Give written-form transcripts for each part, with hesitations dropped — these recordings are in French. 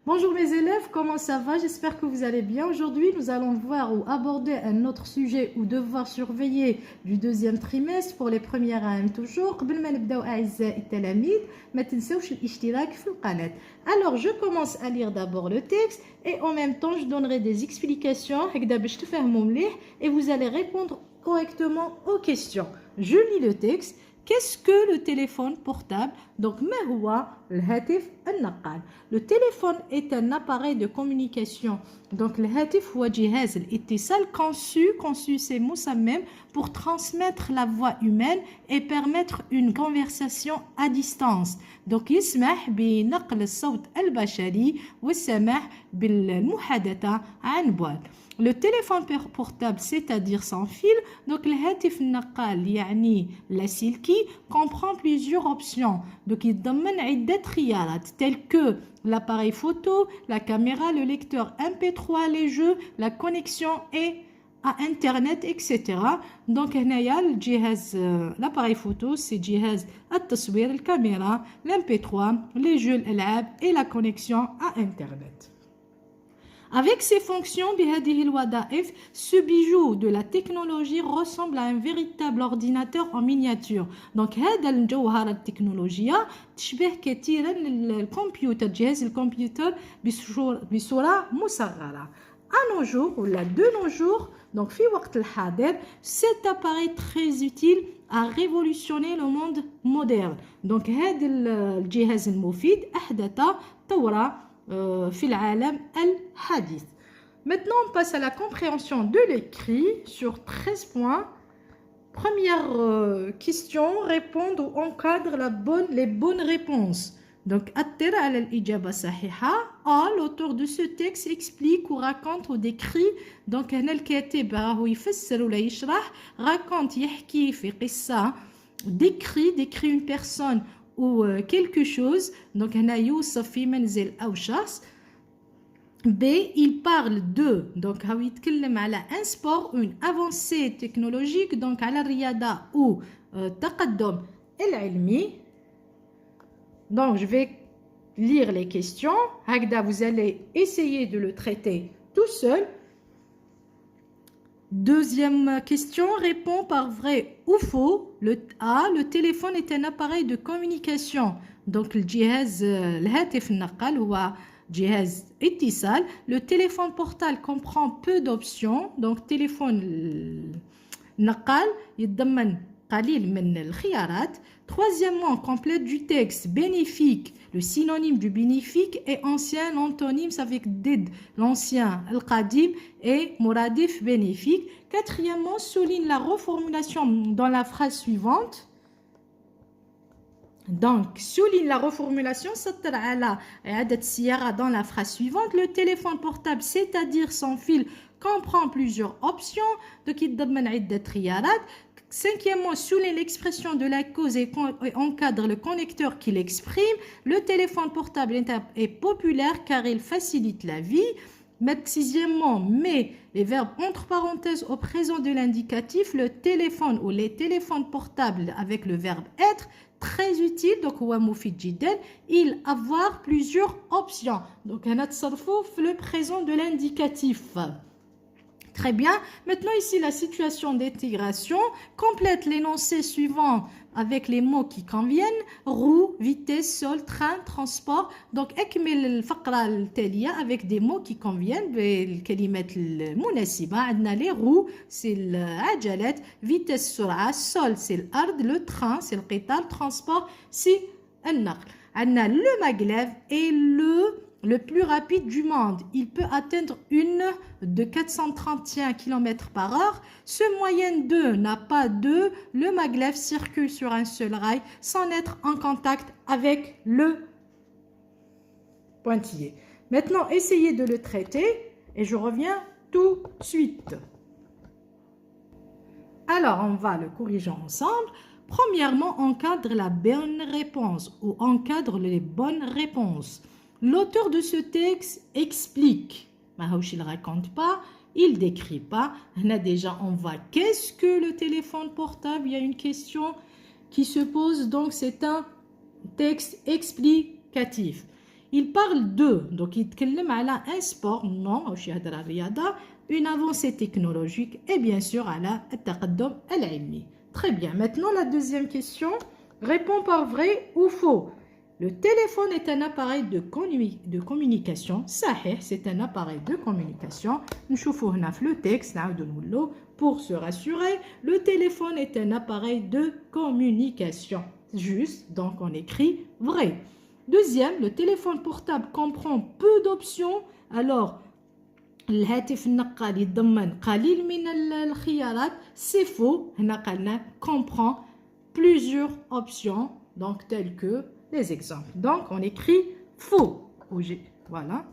Bonjour mes élèves, comment ça va? J'espère que vous allez bien. Aujourd'hui, nous allons voir ou aborder un autre sujet ou devoir surveiller du deuxième trimestre pour les premières AM toujours. قبل ما نبداو أعزائي التلاميذ ما تنسوش الاشتراك في القناة. Alors, je commence à lire d'abord le texte et en même temps, je donnerai des explications هكذا باش تفهموا مليح et vous allez répondre correctement aux questions. Je lis le texte. Qu'est-ce que le téléphone portable? Donc, ما هو الهاتف النقال? Le téléphone est un appareil de communication. Donc, الهاتف هو جهاز الاتصال conçu c'est مسمم pour transmettre la voix humaine et permettre une conversation à distance. Donc, يسمح بنقل الصوت البشري والسماح بالمحادثة عن بعد. Le téléphone portable, c'est-à-dire sans fil, donc le هاتف النقال يعني لاسلكي comprend plusieurs options. Donc يتضمن عدة خيارات telles que l'appareil photo, la caméra, le lecteur MP3, les jeux, la connexion et à internet, etc. Donc هنايا الجهاز l'appareil photo c'est جهاز التصوير الكاميرا l'MP3 les jeux الألعاب et la connexion à internet. Avec ses fonctions, بهذه الوظائف, ce bijou de la technologie ressemble à un véritable ordinateur en miniature. Donc هذا الجوهر التكنولوجيا تشبه كثيرا الكمبيوتر جهاز الكمبيوتر بصورة مصغرة. À nos jours, ou là de nos jours, donc في وقت الحاضر, cet appareil très utile a révolutionné le monde moderne. Donc هذا الجهاز المفيد أحدث ثورة في العالم الحديث. Maintenant, on passe à la compréhension de l'écrit sur 13 points. Première question, répondre ou encadre les bonnes réponses. Donc, أطر على الإجابة الصحيحة. A, l'auteur de ce texte explique ou raconte ou décrit. Donc, هنا الكاتب راهو يفسر ولا يشرح. Raconte يحكي في قصة. Décrit une personne ou quelque chose. Donc, هنا يوصف في منزل أو شخص. B, il parle de. Donc, هو يتكلم على un sport, une avancée technologique. Donc, على الرياضة ou التقدم العلمي. Donc, je vais lire les questions. هكذا, vous allez essayer de le traiter tout seul. Deuxième question, répond par vrai ou faux. Le A, le téléphone est un appareil de communication. Donc, الهاتف النقال هو جهاز اتصال. Le téléphone portable comprend peu d'options. Donc, téléphone النقال يتضمن قليل من الخيارات. Troisièmement, complète du texte bénéfique. Le synonyme du bénéfique est ancien, l'antonyme c'est avec did, l'ancien, al-qadim et moradif bénéfique. Quatrièmement, souligne la reformulation dans la phrase suivante. Donc, souligne la reformulation dans la phrase suivante. Le téléphone portable, c'est-à-dire sans fil, comprend plusieurs options. Donc, يتضمن عدة خيارات. Cinquièmement, souligne l'expression de la cause et encadre le connecteur qui l'exprime. Le téléphone portable est populaire car il facilite la vie. Sixièmement, met les verbes entre parenthèses au présent de l'indicatif. Le téléphone ou les téléphones portables avec le verbe être, très utile. Donc, il avoir plusieurs options. Donc, on a le présent de l'indicatif. Très bien. Maintenant, ici, la situation d'intégration. Complète l'énoncé suivant avec les mots qui conviennent. Roue, vitesse, sol, train, transport. Donc, أكمل الفقرة التالية avec des mots qui conviennent. بالكلمات المناسبة. عندنا les roues, c'est العجلات. Vitesse, سرعة. Sol, c'est الأرض. Le train, c'est القطار. Transport, c'est النقل. عندنا le maglev et le plus rapide du monde. Il peut atteindre une de 431 km par heure. Ce moyen 2 n'a pas de. Le maglev circule sur un seul rail sans être en contact avec le pointillé. Maintenant, essayez de le traiter et je reviens tout de suite. Alors, on va le corriger ensemble. Premièrement, encadre la bonne réponse ou encadre les bonnes réponses. L'auteur de ce texte explique. Il ne raconte pas, il ne décrit pas. Là déjà, on voit qu'est-ce que le téléphone portable. Il y a une question qui se pose. Donc, c'est un texte explicatif. il parle de, donc il يتكلم على un sport, non, ماشي يهضر على الرياضة, une avancée technologique et bien sûr على التقدم العلمي. Très bien, maintenant la deuxième question, réponds par vrai ou faux. Le téléphone est un appareil de communication. صحيح, c'est un appareil de communication. نشوفوا هنا في le texte, نعاودو نقولو pour se rassurer, le téléphone est un appareil de communication. Juste, donc on écrit vrai. Deuxième, le téléphone portable comprend peu d'options. Alors, الهاتف النقال يتضمن قليل من الخيارات. C'est faux. هنا قالنا comprend plusieurs options, donc telles que les exemples. Donc, on écrit faux. Voilà.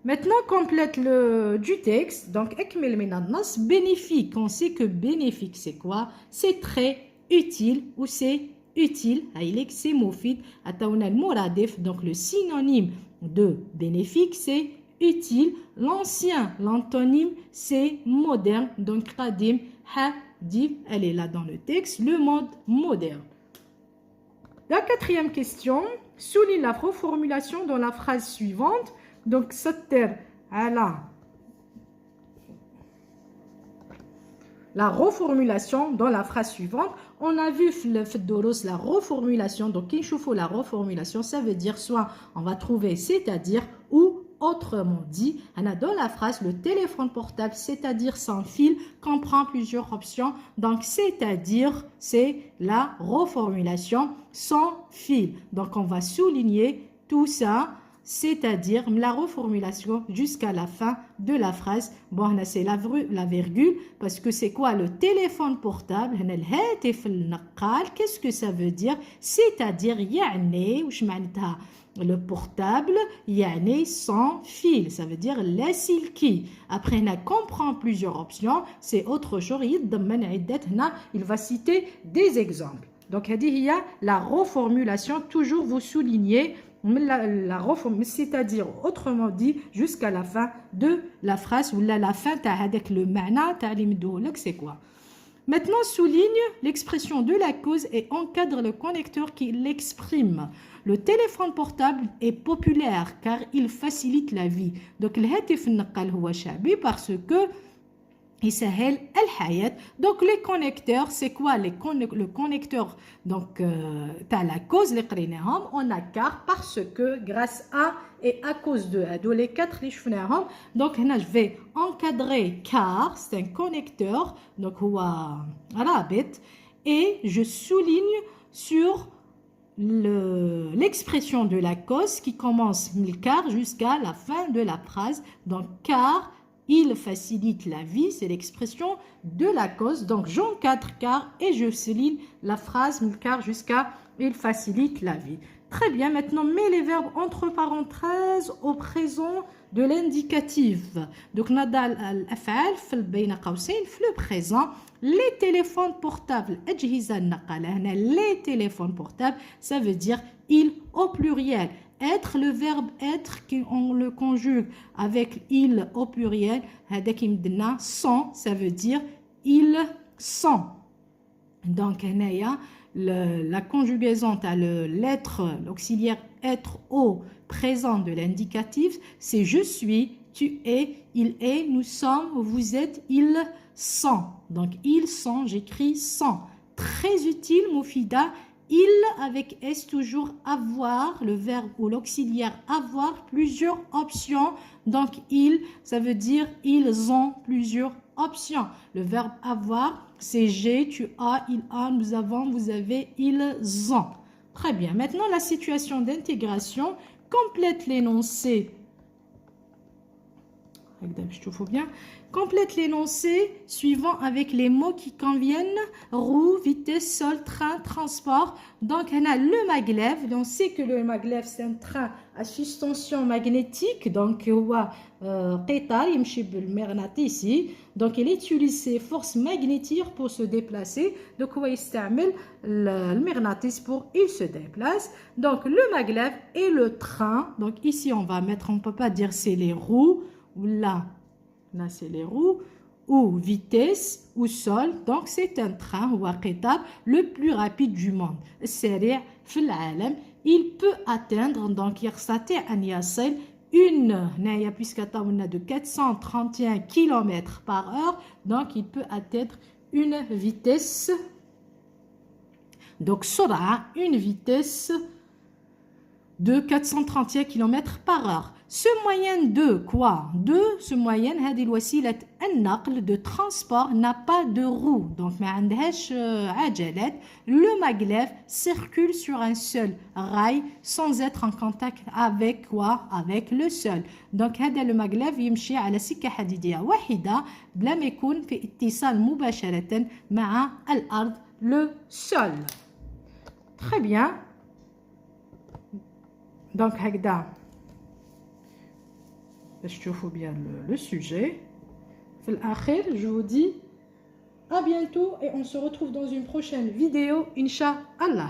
Maintenant, complète le du texte. Donc, ekmel min an-nas, bénéfique. On sait que bénéfique, c'est quoi? C'est très utile ou c'est utile. C'est mofid. Ataouna al-muradif. Donc, le synonyme de bénéfique, c'est utile. L'ancien, l'antonyme, c'est moderne. Donc, qadim, hadif, elle est là dans le texte. Le mode moderne. La quatrième question, souligne la reformulation dans la phrase suivante. Donc, s'atterre à la reformulation dans la phrase suivante. On a vu la reformulation. Donc, la reformulation, ça veut dire soit on va trouver c'est-à-dire ou autrement dit. Dans la phrase, le téléphone portable, c'est-à-dire sans fil, comprend plusieurs options. Donc, c'est-à-dire, c'est la reformulation sans fil. Donc, on va souligner tout ça. C'est-à-dire la reformulation jusqu'à la fin de la phrase. Bon, c'est la virgule parce que c'est quoi le téléphone portable? Qu'est-ce que ça veut dire? C'est-à-dire, le portable, sans fil. Ça veut dire la silki. Après, on comprend plusieurs options. C'est autre chose. Il va citer des exemples. Donc, il y a la reformulation. Toujours vous soulignez la c'est-à-dire autrement dit jusqu'à la fin de la phrase ou la fin avec le ma'na c'est quoi. Maintenant souligne l'expression de la cause et encadre le connecteur qui l'exprime. Le téléphone portable est populaire car il facilite la vie. Donc le hatif النقال هو شعبي parce que يسهل الحياة. Donc les connecteurs, c'est quoi le connecteur? Donc t'as la cause les قريناهم on a car parce que grâce à et à cause de les quatre les شفناهم. Donc là je vais encadrer car c'est un connecteur donc هو رابط et je souligne sur l'expression de la cause qui commence car jusqu'à la fin de la phrase. Donc car il facilite la vie, c'est l'expression de la cause. Donc, j'encadre car et je souligne la phrase car jusqu'à il facilite la vie. Très bien, maintenant, mets les verbes entre parenthèses au présent de l'indicatif. Donc, nadal al-af'al bayna qawsayn le présent. Les téléphones portables, les téléphones portables, ça veut dire il au pluriel. Être, le verbe être, on le conjugue avec il au pluriel, sont, ça veut dire ils sont. Donc, la conjugaison, tu as l'être, l'auxiliaire être au présent de l'indicatif, c'est je suis, tu es, il est, nous sommes, vous êtes, ils sont. Donc, ils sont, j'écris sont. Très utile, Moufida. Il avec S toujours avoir, le verbe ou l'auxiliaire avoir, plusieurs options. Donc, il, ça veut dire ils ont plusieurs options. Le verbe avoir, c'est j'ai, tu as, il a, nous avons, vous avez, ils ont. Très bien. Maintenant, la situation d'intégration. Complète l'énoncé. Bien. Complète l'énoncé suivant avec les mots qui conviennent. Roue, vitesse, sol, train, transport. Donc, on a le maglev. On sait que le maglev, c'est un train à suspension magnétique. Donc, ici. Donc, il utilise ses forces magnétiques pour se déplacer. Donc, il utilise le magnétisme pour il se déplace. Donc, le maglev et le train. Donc, ici, on va mettre, on ne peut pas dire c'est les roues. Ou là c'est les roues, ou vitesse, ou sol. Donc, c'est un train, ou le plus rapide du monde. C'est-à-dire, il peut atteindre donc يستطيع أن يصل une puisque de 431 km par heure, donc il peut atteindre une vitesse, donc سرعة, une vitesse de 431 km par heure. Ce moyen de quoi? De ce moyen, هذه الوسيلة النقل de transport n'a pas de roue, donc ما عندهاش عجلات. Le maglev circule sur un seul rail sans être en contact avec quoi? Avec le sol. Donc هذا le maglev يمشي على سكة حديدية واحدة بلا ما يكون في اتصال مباشرة مع الأرض, le sol. Très bien. Donc هكذا باش تشوفوا bien le sujet. في الآخر je vous dis à bientôt et on se retrouve dans une prochaine vidéo, Inch'Allah.